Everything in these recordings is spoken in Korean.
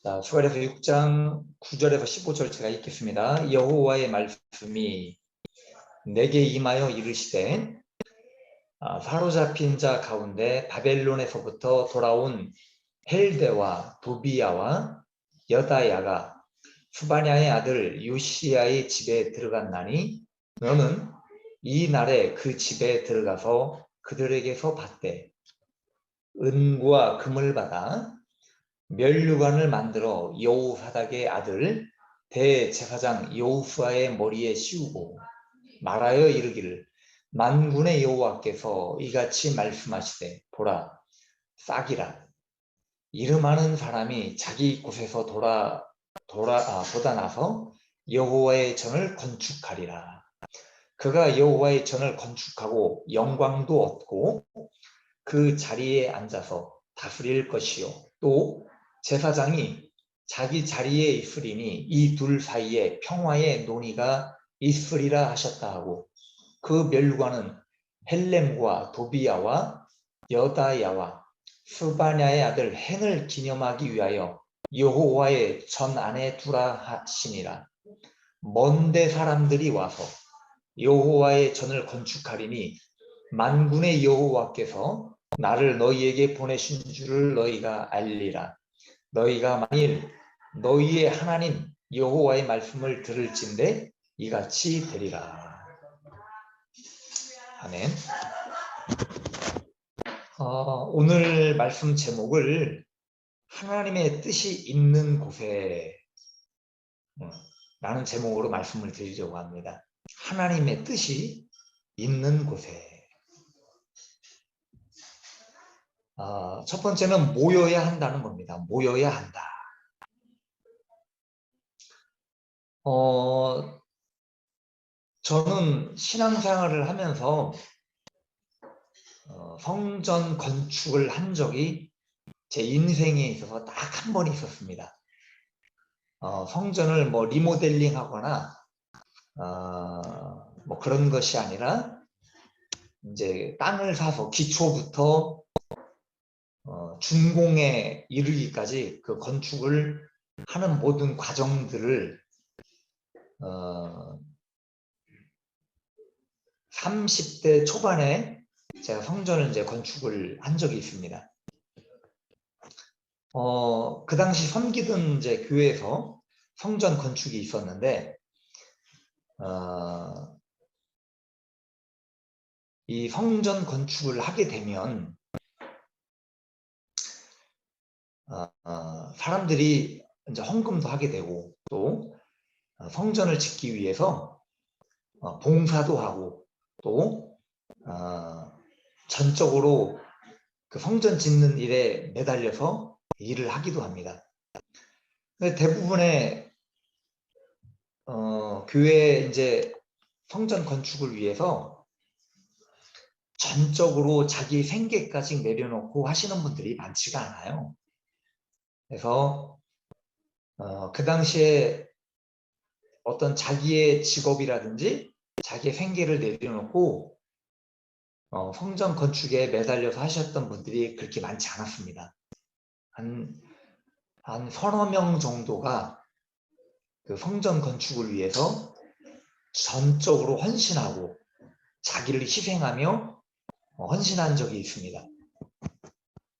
자, 수가랴서 6장 9절에서 15절 제가 읽겠습니다. 여호와의 말씀이 내게 임하여 이르시되 사로잡힌 자 가운데 바벨론에서부터 돌아온 헬데와 도비야와 여다야가 수바냐의 아들 요시야의 집에 들어갔나니 너는 이 날에 그 집에 들어가서 그들에게서 받되 은과 금을 받아 면류관을 만들어 여호사닥의 아들 대제사장 여호수아의 머리에 씌우고 말하여 이르기를 만군의 여호와께서 이같이 말씀하시되 보라 싹이라 이름하는 사람이 자기 곳에서 돋아나서 여호와의 전을 건축하리라. 그가 여호와의 전을 건축하고 영광도 얻고 그 자리에 앉아서 다스릴 것이요 또 제사장이 자기 자리에 있으리니 이 둘 사이에 평화의 논의가 있으리라 하셨다 하고 그 멸관은 헬렘과 도비야와 여다야와 스바냐의 아들 헨을 기념하기 위하여 여호와의 전 안에 두라 하시니라. 먼데 사람들이 와서 여호와의 전을 건축하리니 만군의 여호와께서 나를 너희에게 보내신 줄을 너희가 알리라. 너희가 만일 너희의 하나님 여호와의 말씀을 들을진대 이같이 되리라. 아멘. 오늘 말씀 제목을 하나님의 뜻이 있는 곳에 라는 제목으로 말씀을 드리려고 합니다. 하나님의 뜻이 있는 곳에. 첫 번째는 모여야 한다는 겁니다. 모여야 한다. 저는 신앙생활을 하면서 성전 건축을 한 적이 제 인생에 있어서 딱 한 번 있었습니다. 성전을 뭐 리모델링 하거나 뭐 그런 것이 아니라 이제 땅을 사서 기초부터 준공에 이르기까지 그 건축을 하는 모든 과정들을 30대 초반에 제가 성전을 이제 건축을 한 적이 있습니다. 그 당시 섬기던 이제 교회에서 성전 건축이 있었는데, 이 성전 건축을 하게 되면, 사람들이 이제 헌금도 하게 되고, 또 성전을 짓기 위해서 봉사도 하고, 또 전적으로 그 성전 짓는 일에 매달려서 일을 하기도 합니다. 근데 대부분의 교회 이제 성전 건축을 위해서 전적으로 자기 생계까지 내려놓고 하시는 분들이 많지가 않아요. 그래서 그 당시에 어떤 자기의 직업이라든지 자기의 생계를 내려놓고 성전 건축에 매달려서 하셨던 분들이 그렇게 많지 않았습니다. 한 서너 명 정도가 그 성전 건축을 위해서 전적으로 헌신하고 자기를 희생하며 헌신한 적이 있습니다.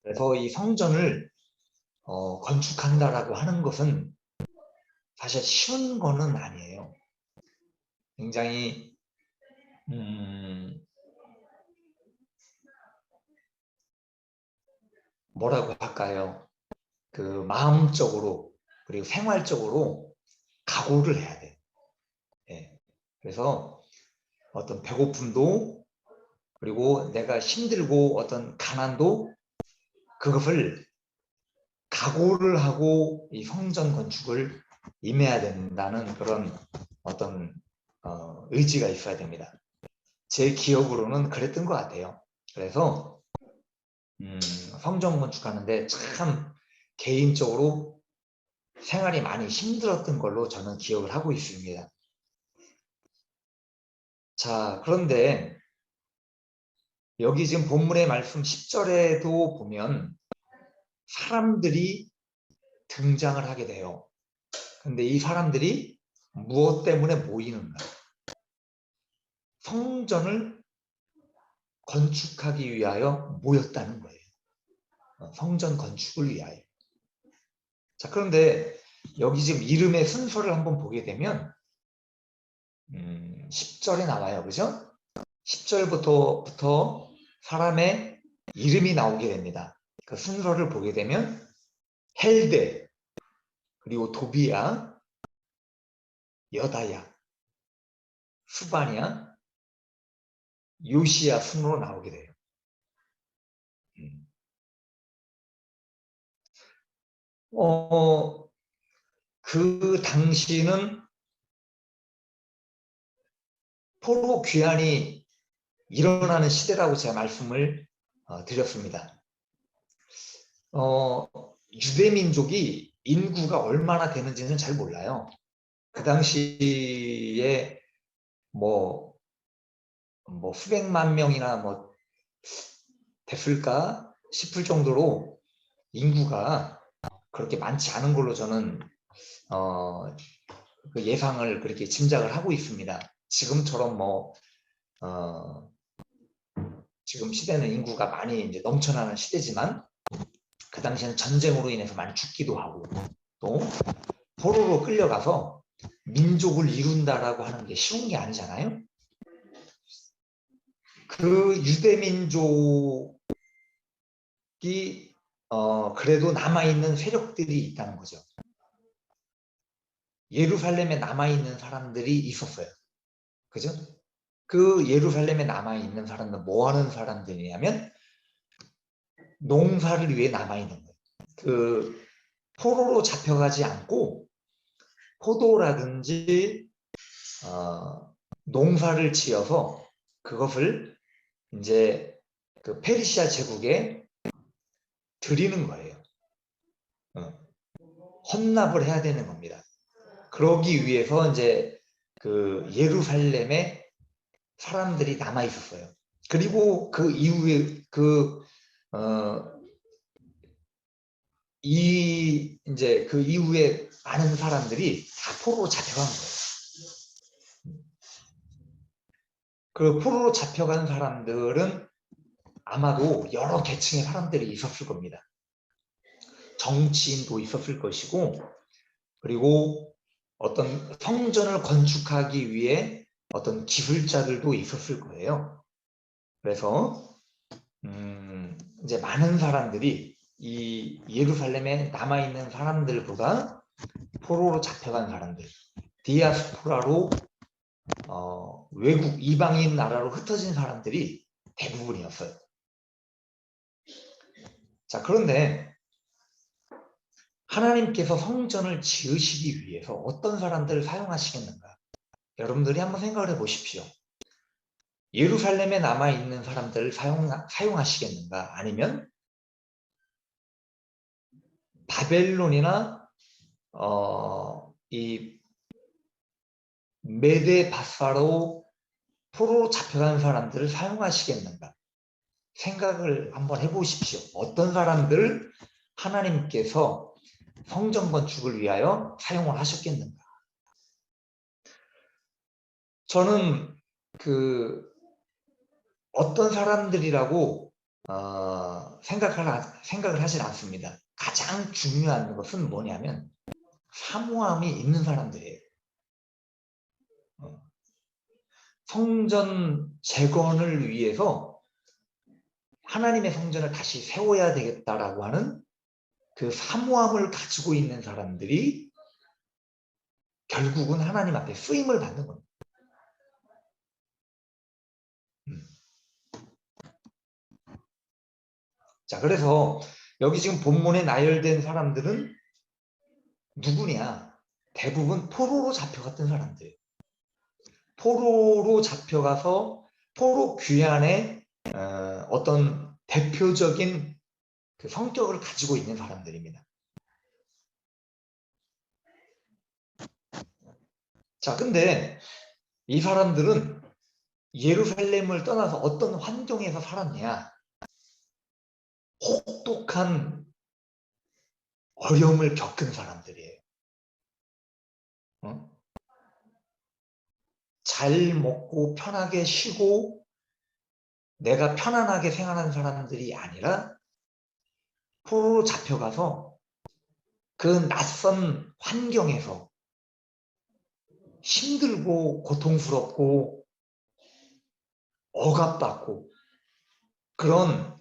그래서 이 성전을 건축한다라고 하는 것은 사실 쉬운 거는 아니에요. 굉장히 뭐라고 할까요? 그 마음적으로 그리고 생활적으로 각오를 해야 돼. 예. 그래서 어떤 배고픔도 그리고 내가 힘들고 어떤 가난도 그것을 각오를 하고 이 성전 건축을 임해야 된다는 그런 어떤 의지가 있어야 됩니다. 제 기억으로는 그랬던 것 같아요. 그래서 성전 건축하는데 참 개인적으로 생활이 많이 힘들었던 걸로 저는 기억을 하고 있습니다. 자, 그런데 여기 지금 본문의 말씀 10절에도 보면 사람들이 등장을 하게 돼요. 근데 이 사람들이 무엇 때문에 모이는가? 성전을 건축하기 위하여 모였다는 거예요. 성전 건축을 위하여. 자, 그런데 여기 지금 이름의 순서를 한번 보게 되면 10절에 나와요. 그죠? 10절부터 사람의 이름이 나오게 됩니다. 그 순서를 보게 되면 헬데, 그리고 도비야, 여다야, 수바냐, 요시야 순으로 나오게 돼요. 그 당시는 포로 귀환이 일어나는 시대라고 제가 말씀을 드렸습니다. 유대민족이 인구가 얼마나 되는지는 잘 몰라요. 그 당시에 뭐 수백만 명이나 됐을까 싶을 정도로 인구가 그렇게 많지 않은 걸로 저는 그 예상을 그렇게 짐작을 하고 있습니다. 지금처럼 지금 시대는 인구가 많이 이제 넘쳐나는 시대지만 그 당시에는 전쟁으로 인해서 많이 죽기도 하고 또 포로로 끌려가서 민족을 이룬다라고 하는 게 쉬운 게 아니잖아요. 그 유대민족이 그래도 남아있는 세력들이 있다는 거죠. 예루살렘에 남아있는 사람들이 있었어요. 그죠? 그 예루살렘에 남아있는 사람들은 뭐 하는 사람들이냐면 농사를 위해 남아있는 거예요. 그 포로로 잡혀가지 않고 포도라든지 농사를 지어서 그것을 이제 그 페르시아 제국에 드리는 거예요. 헌납을 해야 되는 겁니다. 그러기 위해서 이제 그 예루살렘에 사람들이 남아 있었어요. 그리고 그 이후에 이제 그 이후에 많은 사람들이 다 포로로 잡혀간 거예요. 그 포로로 잡혀간 사람들은 아마도 여러 계층의 사람들이 있었을 겁니다. 정치인도 있었을 것이고, 그리고 어떤 성전을 건축하기 위해 어떤 기술자들도 있었을 거예요. 그래서 이제 많은 사람들이 이 예루살렘에 남아있는 사람들보다 포로로 잡혀간 사람들, 디아스포라로 외국 이방인 나라로 흩어진 사람들이 대부분이었어요. 자, 그런데 하나님께서 성전을 지으시기 위해서 어떤 사람들을 사용하시겠는가? 여러분들이 한번 생각을 해보십시오. 예루살렘에 남아있는 사람들을 사용하시겠는가? 아니면 바벨론이나 이 메데 바사로 포로로 잡혀간 사람들을 사용하시겠는가? 생각을 한번 해보십시오. 어떤 사람들을 하나님께서 성전 건축을 위하여 사용을 하셨겠는가? 저는 어떤 사람들이라고 생각을 하진 않습니다. 가장 중요한 것은 뭐냐면 사모함이 있는 사람들이에요. 성전 재건을 위해서 하나님의 성전을 다시 세워야 되겠다라고 하는 그 사모함을 가지고 있는 사람들이 결국은 하나님 앞에 쓰임을 받는 겁니다. 자, 그래서 여기 지금 본문에 나열된 사람들은 누구냐? 대부분 포로로 잡혀갔던 사람들. 포로로 잡혀가서 포로 귀환의 어떤 대표적인 그 성격을 가지고 있는 사람들입니다. 자, 근데 이 사람들은 예루살렘을 떠나서 어떤 환경에서 살았냐? 혹독한 어려움을 겪은 사람들이에요. 어? 잘 먹고 편하게 쉬고 내가 편안하게 생활하는 사람들이 아니라 포로로 잡혀가서 그 낯선 환경에서 힘들고 고통스럽고 억압받고 그런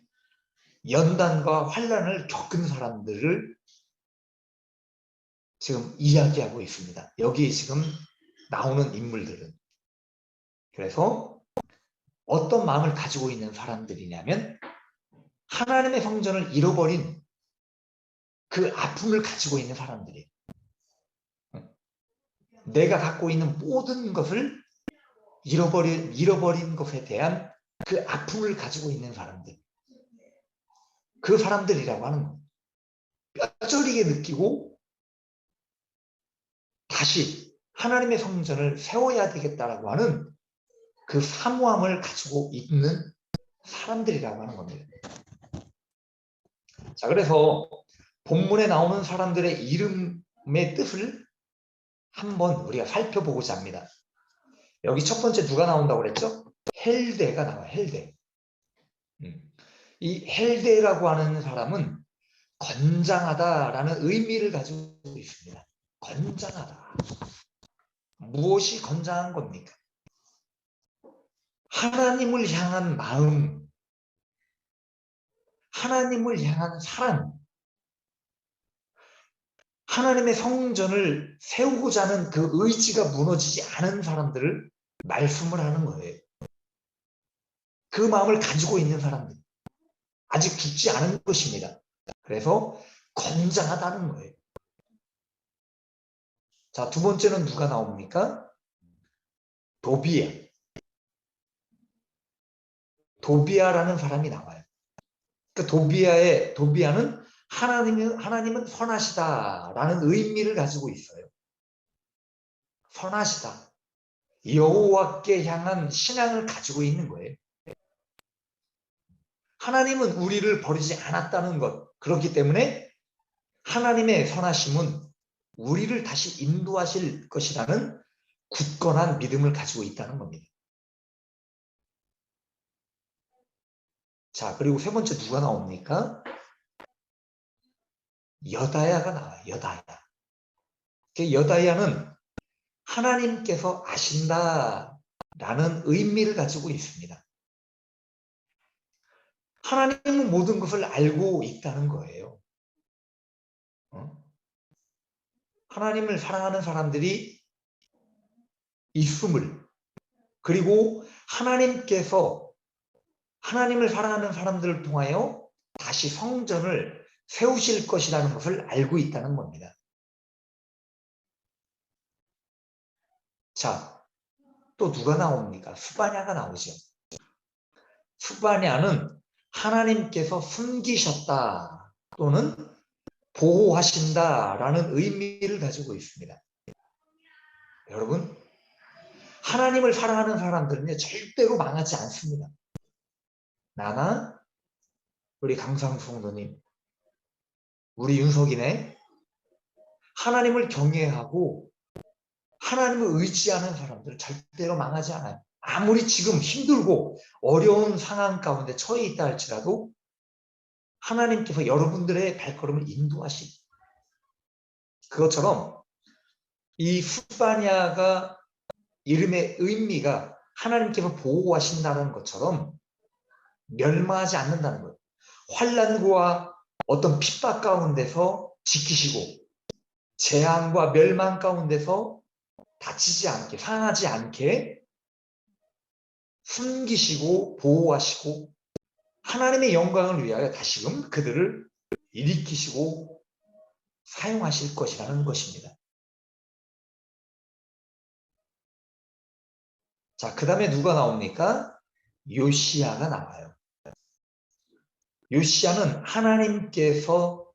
연단과 환난을 겪은 사람들을 지금 이야기하고 있습니다. 여기 지금 나오는 인물들은. 그래서 어떤 마음을 가지고 있는 사람들이냐면 하나님의 성전을 잃어버린 그 아픔을 가지고 있는 사람들이에요. 내가 갖고 있는 모든 것을 잃어버린 것에 대한 그 아픔을 가지고 있는 사람들. 그 사람들이라고 하는 거예요. 뼈저리게 느끼고 다시 하나님의 성전을 세워야 되겠다라고 하는 그 사모함을 가지고 있는 사람들이라고 하는 겁니다. 자, 그래서 본문에 나오는 사람들의 이름의 뜻을 한번 우리가 살펴보고자 합니다. 여기 첫 번째 누가 나온다고 그랬죠? 헬데가 나와요. 헬데. 이 헬데라고 하는 사람은 건장하다라는 의미를 가지고 있습니다. 건장하다. 무엇이 건장한 겁니까? 하나님을 향한 마음, 하나님을 향한 사랑, 하나님의 성전을 세우고자 하는 그 의지가 무너지지 않은 사람들을 말씀을 하는 거예요. 그 마음을 가지고 있는 사람들. 아직 죽지 않은 것입니다. 그래서 건장하다는 거예요. 자, 두 번째는 누가 나옵니까? 도비야. 도비아라는 사람이 나와요. 그 도비아는 하나님은 선하시다라는 의미를 가지고 있어요. 선하시다. 여호와께 향한 신앙을 가지고 있는 거예요. 하나님은 우리를 버리지 않았다는 것. 그렇기 때문에 하나님의 선하심은 우리를 다시 인도하실 것이라는 굳건한 믿음을 가지고 있다는 겁니다. 자, 그리고 세 번째 누가 나옵니까? 여다야가 나와요. 여다야. 여다야는 하나님께서 아신다라는 의미를 가지고 있습니다. 하나님은 모든 것을 알고 있다는 거예요. 하나님을 사랑하는 사람들이 있음을, 그리고 하나님께서 하나님을 사랑하는 사람들을 통하여 다시 성전을 세우실 것이라는 것을 알고 있다는 겁니다. 자, 또 누가 나옵니까? 스바냐가 나오죠. 스바냐는 하나님께서 숨기셨다 또는 보호하신다라는 의미를 가지고 있습니다. 여러분, 하나님을 사랑하는 사람들은 절대로 망하지 않습니다. 나나 우리 강상수 성도님, 우리 윤석이네, 하나님을 경외하고 하나님을 의지하는 사람들은 절대로 망하지 않아요. 아무리 지금 힘들고 어려운 상황 가운데 처해 있다 할지라도 하나님께서 여러분들의 발걸음을 인도하시고, 그것처럼 이 스바냐가 이름의 의미가 하나님께서 보호하신다는 것처럼 멸망하지 않는다는 거예요. 환난과 어떤 핍박 가운데서 지키시고 재앙과 멸망 가운데서 다치지 않게, 상하지 않게 숨기시고 보호하시고 하나님의 영광을 위하여 다시금 그들을 일으키시고 사용하실 것이라는 것입니다. 자, 그 다음에 누가 나옵니까? 요시야가 나와요. 요시야는 하나님께서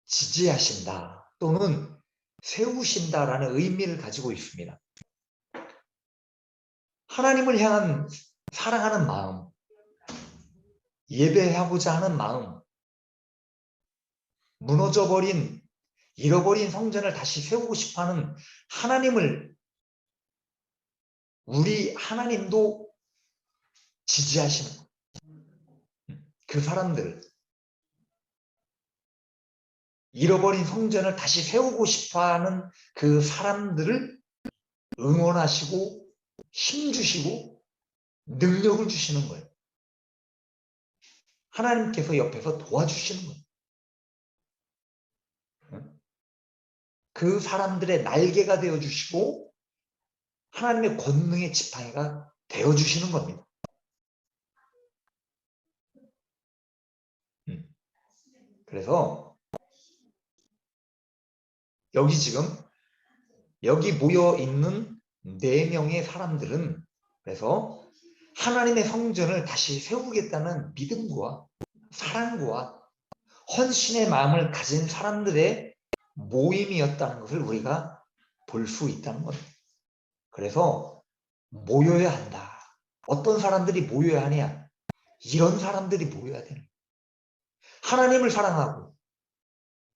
지지하신다 또는 세우신다라는 의미를 가지고 있습니다. 하나님을 향한 사랑하는 마음, 예배하고자 하는 마음, 무너져버린 잃어버린 성전을 다시 세우고 싶어하는 하나님을 우리 하나님도 지지하시는 거예요. 그 사람들을 잃어버린 성전을 다시 세우고 싶어하는 그 사람들을 응원하시고 힘주시고 능력을 주시는 거예요. 하나님께서 옆에서 도와주시는 거예요. 그 사람들의 날개가 되어주시고 하나님의 권능의 지팡이가 되어주시는 겁니다. 그래서 여기 모여 있는 4명의 사람들은 그래서 하나님의 성전을 다시 세우겠다는 믿음과 사랑과 헌신의 마음을 가진 사람들의 모임이었다는 것을 우리가 볼 수 있다는 겁니다. 그래서 모여야 한다. 어떤 사람들이 모여야 하냐? 이런 사람들이 모여야 되는 거예요. 하나님을 사랑하고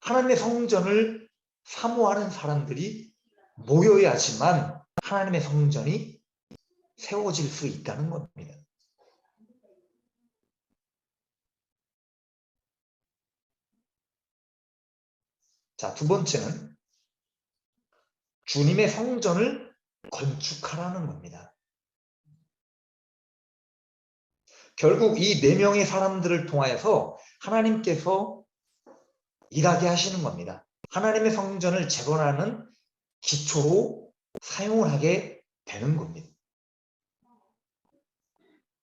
하나님의 성전을 사모하는 사람들이 모여야지만 하나님의 성전이 세워질 수 있다는 겁니다. 자, 두 번째는 주님의 성전을 건축하라는 겁니다. 결국 이 4명의 사람들을 통하여서 하나님께서 일하게 하시는 겁니다. 하나님의 성전을 재건하는 기초로 사용을 하게 되는 겁니다.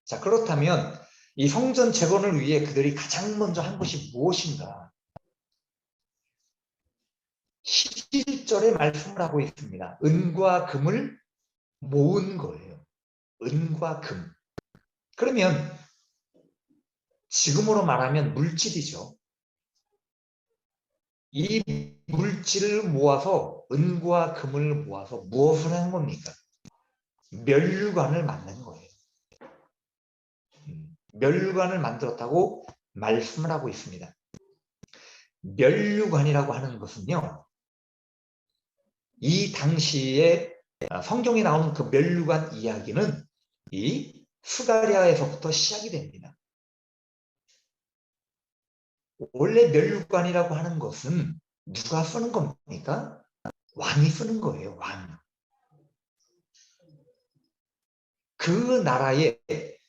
자, 그렇다면 이 성전 재건을 위해 그들이 가장 먼저 한 것이 무엇인가? 11절에 말씀을 하고 있습니다. 은과 금을 모은 거예요. 은과 금. 그러면 지금으로 말하면 물질이죠. 이 물질을 모아서 은과 금을 모아서 무엇을 한 겁니까? 면류관을 만든 거예요. 면류관을 만들었다고 말씀을 하고 있습니다. 면류관이라고 하는 것은요, 이 당시에 성경에 나오는 그 면류관 이야기는 이 스가랴에서부터 시작이 됩니다. 원래 면류관이라고 하는 것은 누가 쓰는 겁니까? 왕이 쓰는 거예요. 왕. 그 나라의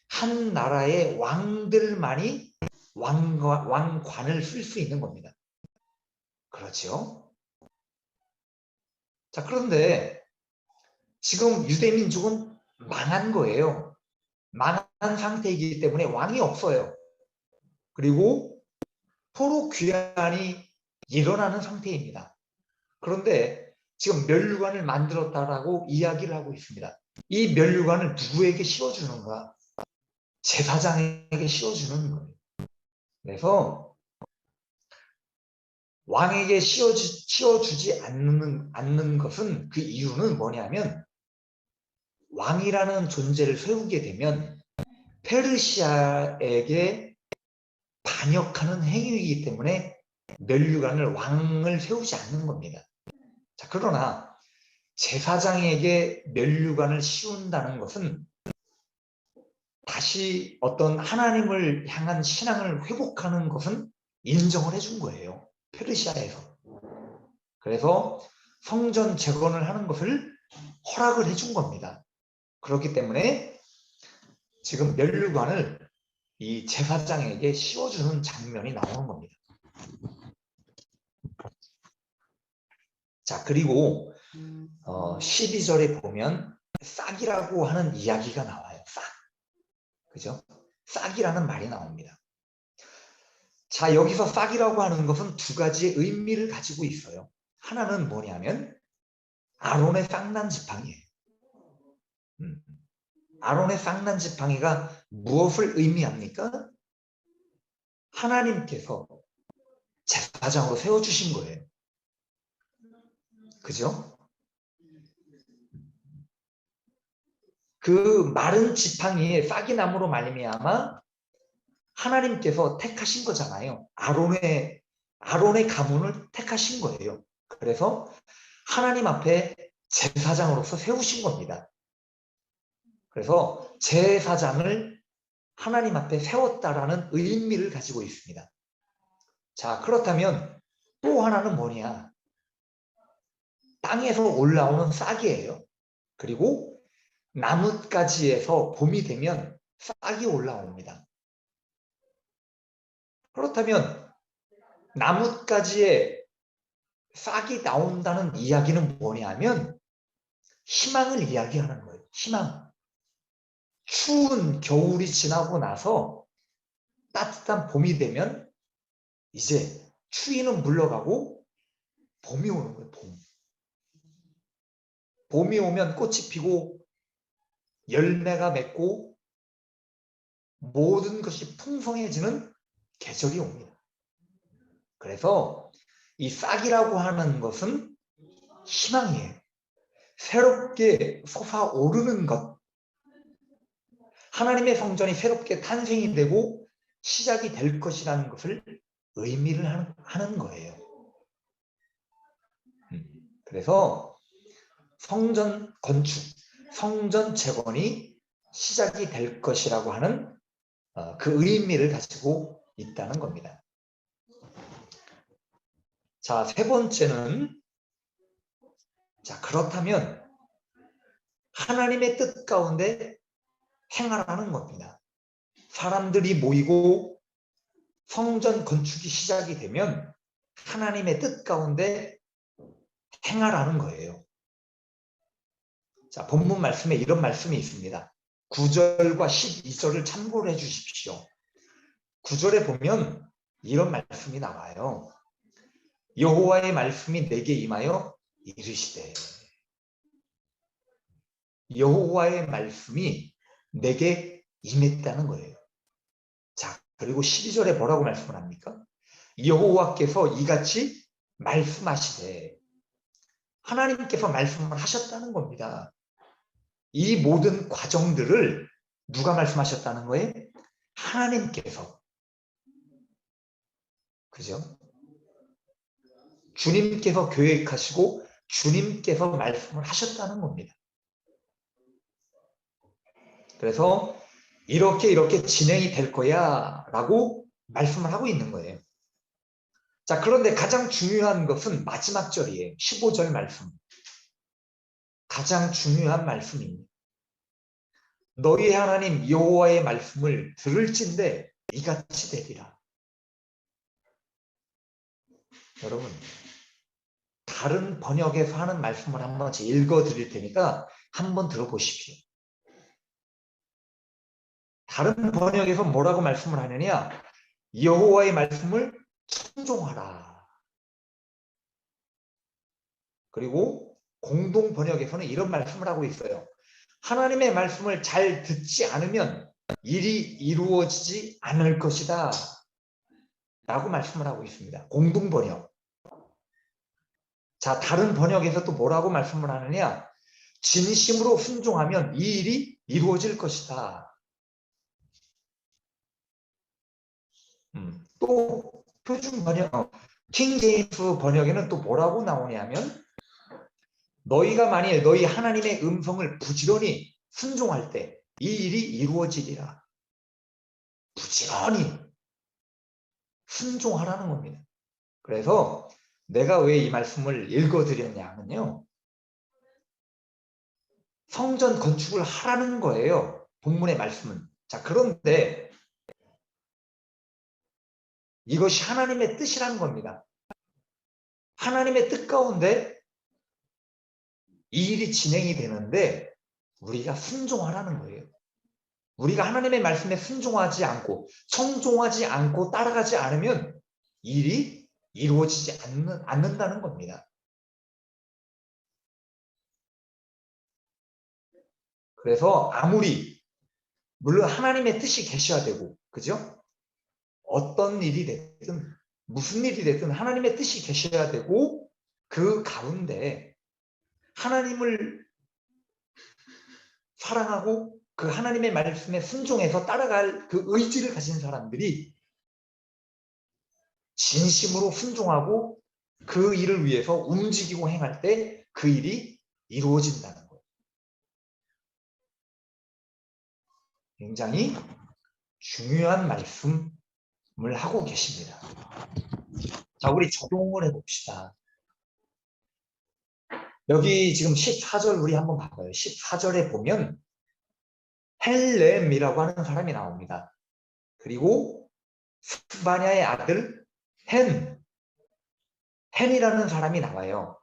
한 나라의 왕들만이 왕관을 쓸 수 있는 겁니다. 그렇죠? 자, 그런데 지금 유대민족은 망한 거예요. 망한 상태이기 때문에 왕이 없어요. 그리고 포로 귀환이 일어나는 상태입니다. 그런데 지금 면류관을 만들었다라고 이야기를 하고 있습니다. 이 면류관을 누구에게 씌워주는가? 제사장에게 씌워주는 거예요. 그래서 왕에게 씌워주지 않는 것은 그 이유는 뭐냐면 왕이라는 존재를 세우게 되면 페르시아에게 반역하는 행위이기 때문에 면류관을 왕을 세우지 않는 겁니다. 자, 그러나 제사장에게 면류관을 씌운다는 것은 다시 어떤 하나님을 향한 신앙을 회복하는 것은 인정을 해준 거예요. 페르시아에서. 그래서 성전 재건을 하는 것을 허락을 해준 겁니다. 그렇기 때문에 지금 면류관을 이 제사장에게 씌워주는 장면이 나오는 겁니다. 자, 그리고 12절에 보면 싹이라고 하는 이야기가 나와요. 싹. 그죠? 싹이라는 말이 나옵니다. 자, 여기서 싹이라고 하는 것은 두 가지의 의미를 가지고 있어요. 하나는 뭐냐면 아론의 쌍난 지팡이예요. 아론의 쌍난 지팡이가 무엇을 의미합니까? 하나님께서 제사장으로 세워주신 거예요. 그죠? 그 마른 지팡이에 싹이 남으로 말미암아 하나님께서 택하신 거잖아요. 아론의 가문을 택하신 거예요. 그래서 하나님 앞에 제사장으로서 세우신 겁니다. 그래서 제사장을 하나님 앞에 세웠다라는 의미를 가지고 있습니다. 자, 그렇다면 또 하나는 뭐냐? 땅에서 올라오는 싹이에요. 그리고 나뭇가지에서 봄이 되면 싹이 올라옵니다. 그렇다면 나뭇가지에 싹이 나온다는 이야기는 뭐냐면 희망을 이야기하는 거예요. 희망. 추운 겨울이 지나고 나서 따뜻한 봄이 되면 이제 추위는 물러가고 봄이 오는 거예요. 봄이 오면 꽃이 피고 열매가 맺고 모든 것이 풍성해지는 계절이 옵니다. 그래서 이 싹이라고 하는 것은 희망이에요. 새롭게 솟아오르는 것. 하나님의 성전이 새롭게 탄생이 되고 시작이 될 것이라는 것을 의미를 하는 거예요. 그래서 성전 건축, 성전 재건이 시작이 될 것이라고 하는 그 의미를 가지고 있다는 겁니다. 자, 세 번째는, 자, 그렇다면 하나님의 뜻 가운데 행하라는 겁니다. 사람들이 모이고 성전 건축이 시작이 되면 하나님의 뜻 가운데 행하라는 거예요. 자, 본문 말씀에 이런 말씀이 있습니다. 9절과 12절을 참고를 해 주십시오. 9절에 보면 이런 말씀이 나와요. 여호와의 말씀이 내게 임하여 이르시되. 여호와의 말씀이 내게 임했다는 거예요. 자, 그리고 12절에 뭐라고 말씀을 합니까? 여호와께서 이같이 말씀하시되. 하나님께서 말씀을 하셨다는 겁니다. 이 모든 과정들을 누가 말씀하셨다는 거예요? 하나님께서. 그죠? 주님께서 계획하시고 주님께서 말씀을 하셨다는 겁니다. 그래서 이렇게 진행이 될 거야 라고 말씀을 하고 있는 거예요. 자, 그런데 가장 중요한 것은 마지막 절이에요. 15절 말씀. 가장 중요한 말씀입니다. 너희 하나님 여호와의 말씀을 들을진대 이같이 되리라. 여러분, 다른 번역에서 하는 말씀을 한번 읽어 드릴 테니까 한번 들어보십시오. 다른 번역에서 뭐라고 말씀을 하느냐? 여호와의 말씀을 순종하라. 그리고 공동 번역에서는 이런 말씀을 하고 있어요. 하나님의 말씀을 잘 듣지 않으면 일이 이루어지지 않을 것이다 라고 말씀을 하고 있습니다. 공동 번역. 자, 다른 번역에서 또 뭐라고 말씀을 하느냐? 진심으로 순종하면 이 일이 이루어질 것이다. 또 표준 번역, 킹 제임스 번역에는 또 뭐라고 나오냐면 너희가 만일 너희 하나님의 음성을 부지런히 순종할 때 이 일이 이루어지리라. 부지런히 순종하라는 겁니다. 그래서 내가 왜 이 말씀을 읽어드렸냐면요. 성전 건축을 하라는 거예요. 본문의 말씀은. 자, 그런데 이것이 하나님의 뜻이라는 겁니다. 하나님의 뜻 가운데 이 일이 진행이 되는데 우리가 순종하라는 거예요. 우리가 하나님의 말씀에 순종하지 않고 청종하지 않고 따라가지 않으면 일이 이루어지지 않는다는 겁니다. 그래서 아무리 물론 하나님의 뜻이 계셔야 되고, 그죠? 어떤 일이 됐든 무슨 일이 됐든 하나님의 뜻이 계셔야 되고 그 가운데 하나님을 사랑하고 그 하나님의 말씀에 순종해서 따라갈 그 의지를 가진 사람들이 진심으로 순종하고 그 일을 위해서 움직이고 행할 때 그 일이 이루어진다는 거예요. 굉장히 중요한 말씀을 하고 계십니다. 자, 우리 적용을 해봅시다. 여기 지금 14절 우리 한번 봐봐요. 14절에 보면 헬렘이라고 하는 사람이 나옵니다. 그리고 스바냐의 아들 헨이라는 사람이 나와요.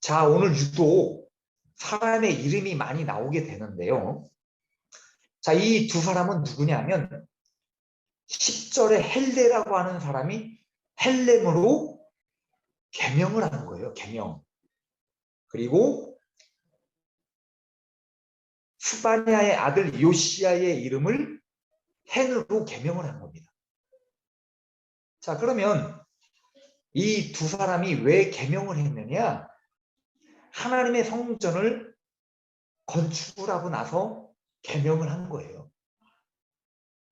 자, 오늘 유독 사람의 이름이 많이 나오게 되는데요. 자, 이 두 사람은 누구냐면 10절에 헬레라고 하는 사람이 헬렘으로 개명을 하는 거예요. 개명. 그리고 스바냐의 아들 요시야의 이름을 헨으로 개명을 한 겁니다. 자, 그러면 이 두 사람이 왜 개명을 했느냐? 하나님의 성전을 건축을 하고 나서 개명을 한 거예요.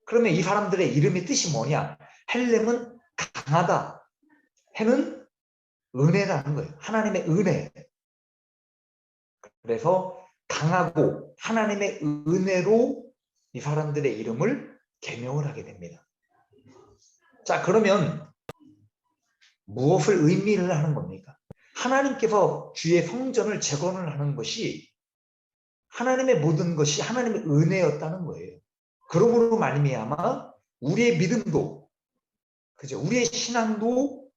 그러면 이 사람들의 이름의 뜻이 뭐냐? 헬렘은 강하다. 헨은 은혜라는 거예요. 하나님의 은혜. 그래서 강하고 하나님의 은혜로 이 사람들의 이름을 개명을 하게 됩니다. 자, 그러면 무엇을 의미를 하는 겁니까? 하나님께서 주의 성전을 재건을 하는 것이 하나님의 모든 것이 하나님의 은혜였다는 거예요. 그러므로 말미암아 우리의 믿음도, 그죠? 우리의 신앙도,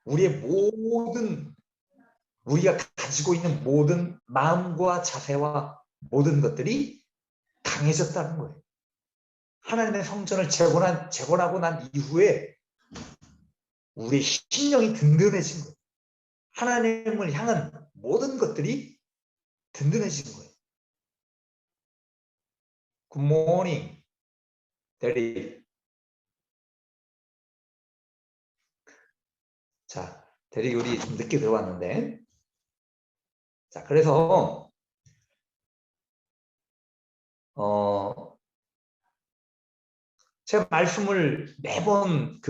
우리의 모든 우리가 가지고 있는 모든 마음과 자세와 모든 것들이 강해졌다는 거예요. 하나님의 성전을 재건하고 난 이후에 우리의 심령이 든든해진 거예요. 하나님을 향한 모든 것들이 든든해진 거예요. 굿모닝, 대리. 자, 대리 우리 좀 늦게 들어왔는데. 자, 그래서 제가 말씀을 매번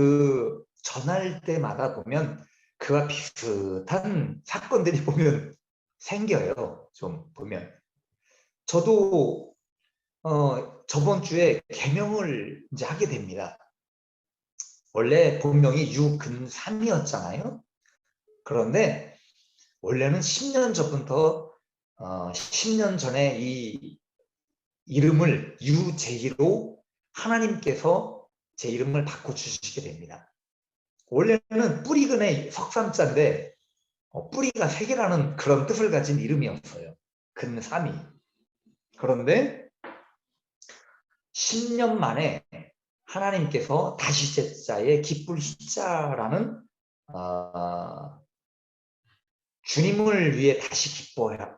전할 때마다 보면 그와 비슷한 사건들이 보면 생겨요. 좀 보면. 저도 저번 주에 개명을 이제 하게 됩니다. 원래 본명이 유근삼이었잖아요. 그런데 원래는 10년 전부터 10년 전에 이 이름을 유제희로 하나님께서 제 이름을 바꿔주시게 됩니다. 원래는 뿌리근의 석삼자인데 뿌리가 3개라는 그런 뜻을 가진 이름이었어요. 근삼이. 그런데 10년 만에 하나님께서 다시제자의 기쁠 희자라는 주님을 위해 다시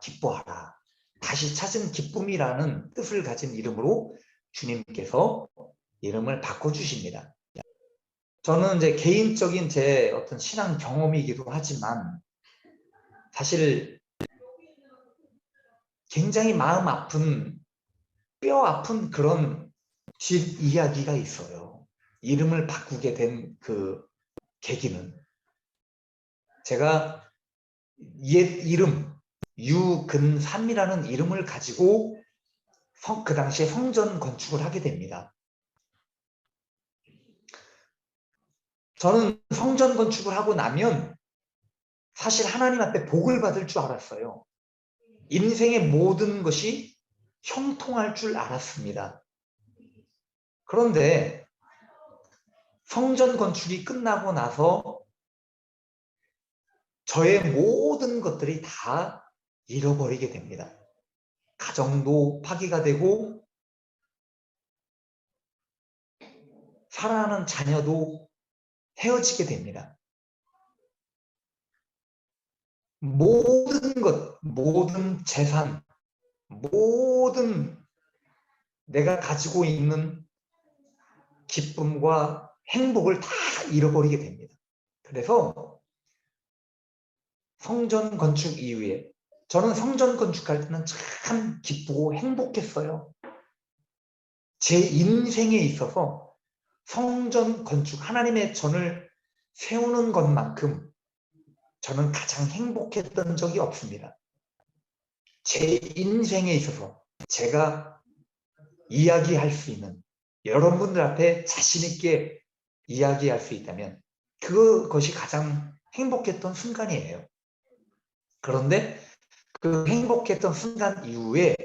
기뻐하라. 다시 찾은 기쁨이라는 뜻을 가진 이름으로 주님께서 이름을 바꿔주십니다. 저는 이제 개인적인 제 어떤 신앙 경험이기도 하지만 사실 굉장히 마음 아픈, 뼈 아픈 그런 뒷 이야기가 있어요. 이름을 바꾸게 된 그 계기는 제가 옛 이름 유근삼이라는 이름을 가지고 그 당시에 성전 건축을 하게 됩니다. 저는 성전 건축을 하고 나면 사실 하나님 앞에 복을 받을 줄 알았어요. 인생의 모든 것이 형통할 줄 알았습니다. 그런데 성전 건축이 끝나고 나서 저의 모든 것들이 다 잃어버리게 됩니다. 가정도 파괴가 되고 사랑하는 자녀도 헤어지게 됩니다. 모든 것, 모든 재산, 모든 내가 가지고 있는 기쁨과 행복을 다 잃어버리게 됩니다. 그래서 성전 건축 이후에 저는 성전 건축할 때는 참 기쁘고 행복했어요. 제 인생에 있어서 성전 건축, 하나님의 전을 세우는 것만큼 저는 가장 행복했던 적이 없습니다. 제 인생에 있어서 제가 이야기할 수 있는, 여러분들 앞에 자신 있게 이야기할 수 있다면 그것이 가장 행복했던 순간이에요. 그런데 그 행복했던 순간 이후에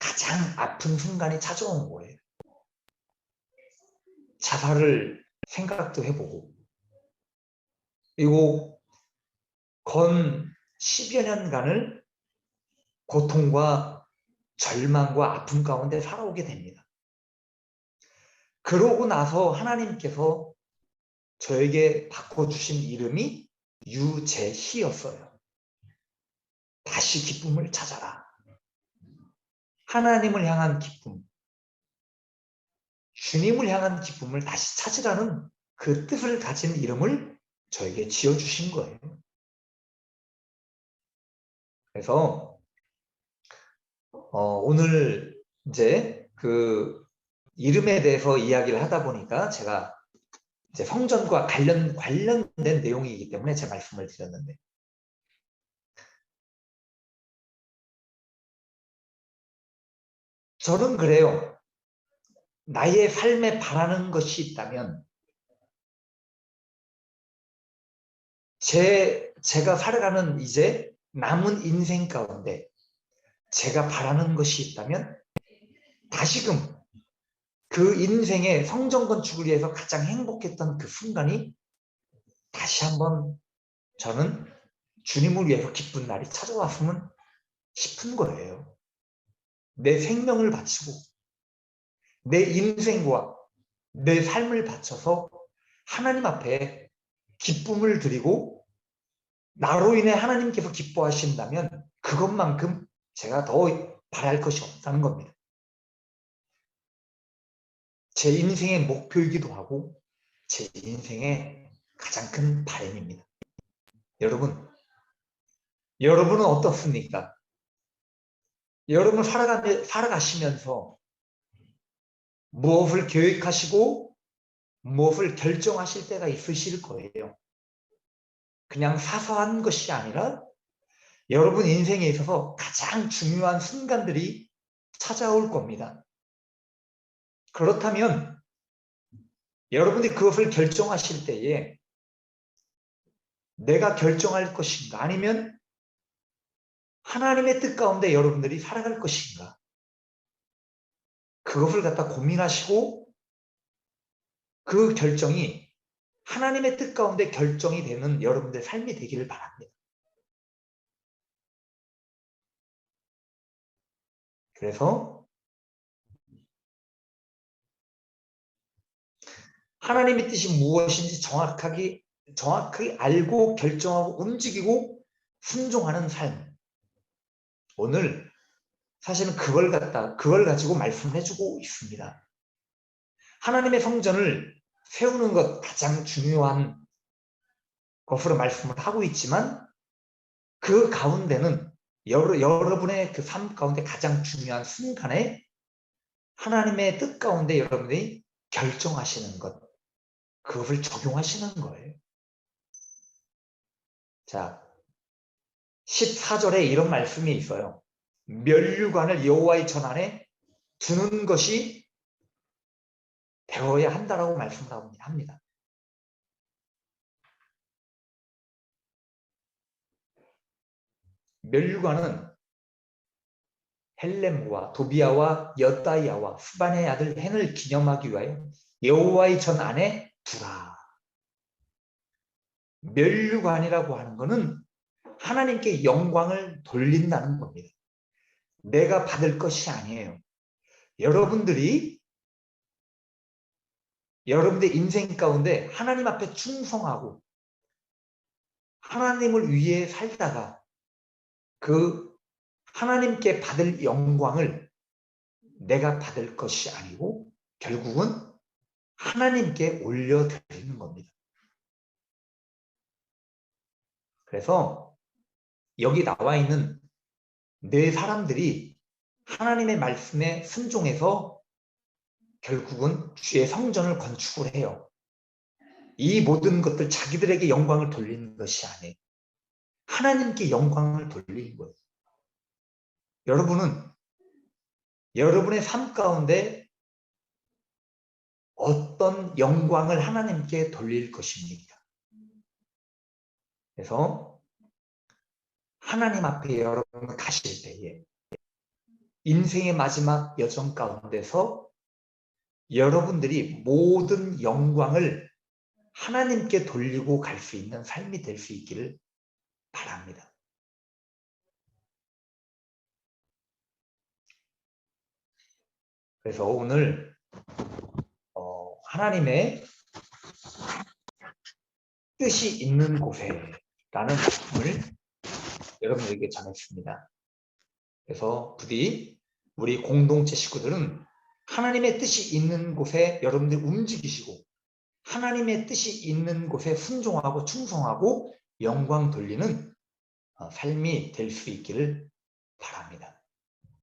가장 아픈 순간이 찾아온 거예요. 자살을 생각도 해보고, 그리고 건 10여 년간을 고통과 절망과 아픔 가운데 살아오게 됩니다. 그러고 나서 하나님께서 저에게 바꿔주신 이름이 유재희였어요. 다시 기쁨을 찾아라. 하나님을 향한 기쁨, 주님을 향한 기쁨을 다시 찾으라는 그 뜻을 가진 이름을 저에게 지어주신 거예요. 그래서 오늘 이제 그 이름에 대해서 이야기를 하다 보니까 제가 이제 성전과 관련된 내용이기 때문에 제 말씀을 드렸는데, 저는 그래요. 나의 삶에 바라는 것이 있다면 제가 살아가는 이제 남은 인생 가운데 제가 바라는 것이 있다면 다시금 그 인생의 성전 건축을 위해서 가장 행복했던 그 순간이 다시 한번 저는 주님을 위해서 기쁜 날이 찾아왔으면 싶은 거예요. 내 생명을 바치고 내 인생과 내 삶을 바쳐서 하나님 앞에 기쁨을 드리고 나로 인해 하나님께서 기뻐하신다면 그것만큼 제가 더 바랄 것이 없다는 겁니다. 제 인생의 목표이기도 하고 제 인생의 가장 큰 바람입니다. 여러분은 어떻습니까? 여러분 살아가시면서 무엇을 계획하시고 무엇을 결정하실 때가 있으실 거예요. 그냥 사소한 것이 아니라 여러분 인생에 있어서 가장 중요한 순간들이 찾아올 겁니다. 그렇다면 여러분이 그것을 결정하실 때에 내가 결정할 것인가, 아니면 하나님의 뜻 가운데 여러분들이 살아갈 것인가, 그것을 갖다 고민하시고 그 결정이 하나님의 뜻 가운데 결정이 되는 여러분들의 삶이 되기를 바랍니다. 그래서 하나님의 뜻이 무엇인지 정확하게 알고 결정하고 움직이고 순종하는 삶. 오늘 사실은 그걸 가지고 말씀해주고 있습니다. 하나님의 성전을 세우는 것 가장 중요한 것으로 말씀을 하고 있지만 그 가운데는 여러분의 그 삶 가운데 가장 중요한 순간에 하나님의 뜻 가운데 여러분이 결정하시는 것, 그것을 적용하시는 거예요. 자, 14절에 이런 말씀이 있어요. 면류관을 여호와의 전안에 두는 것이 되어야 한다라고 말씀을 합니다. 면류관은 헬렘과 도비아와 여다이아와 수반의 아들 헨을 기념하기 위하여 여호와의 전 안에 두라. 면류관이라고 하는 것은 하나님께 영광을 돌린다는 겁니다. 내가 받을 것이 아니에요. 여러분들의 인생 가운데 하나님 앞에 충성하고 하나님을 위해 살다가 그 하나님께 받을 영광을 내가 받을 것이 아니고 결국은 하나님께 올려드리는 겁니다. 그래서 여기 나와 있는 네 사람들이 하나님의 말씀에 순종해서 결국은 주의 성전을 건축을 해요. 이 모든 것들 자기들에게 영광을 돌리는 것이 아니에요. 하나님께 영광을 돌리는 거예요. 여러분은 여러분의 삶 가운데 어떤 영광을 하나님께 돌릴 것입니까? 그래서 하나님 앞에 여러분 가실 때에 인생의 마지막 여정 가운데서 여러분들이 모든 영광을 하나님께 돌리고 갈 수 있는 삶이 될 수 있기를 바랍니다. 그래서 오늘 하나님의 뜻이 있는 곳에 라는 말씀을 여러분들에게 전했습니다. 그래서 부디 우리 공동체 식구들은 하나님의 뜻이 있는 곳에 여러분들이 움직이시고 하나님의 뜻이 있는 곳에 순종하고 충성하고 영광 돌리는 삶이 될 수 있기를 바랍니다.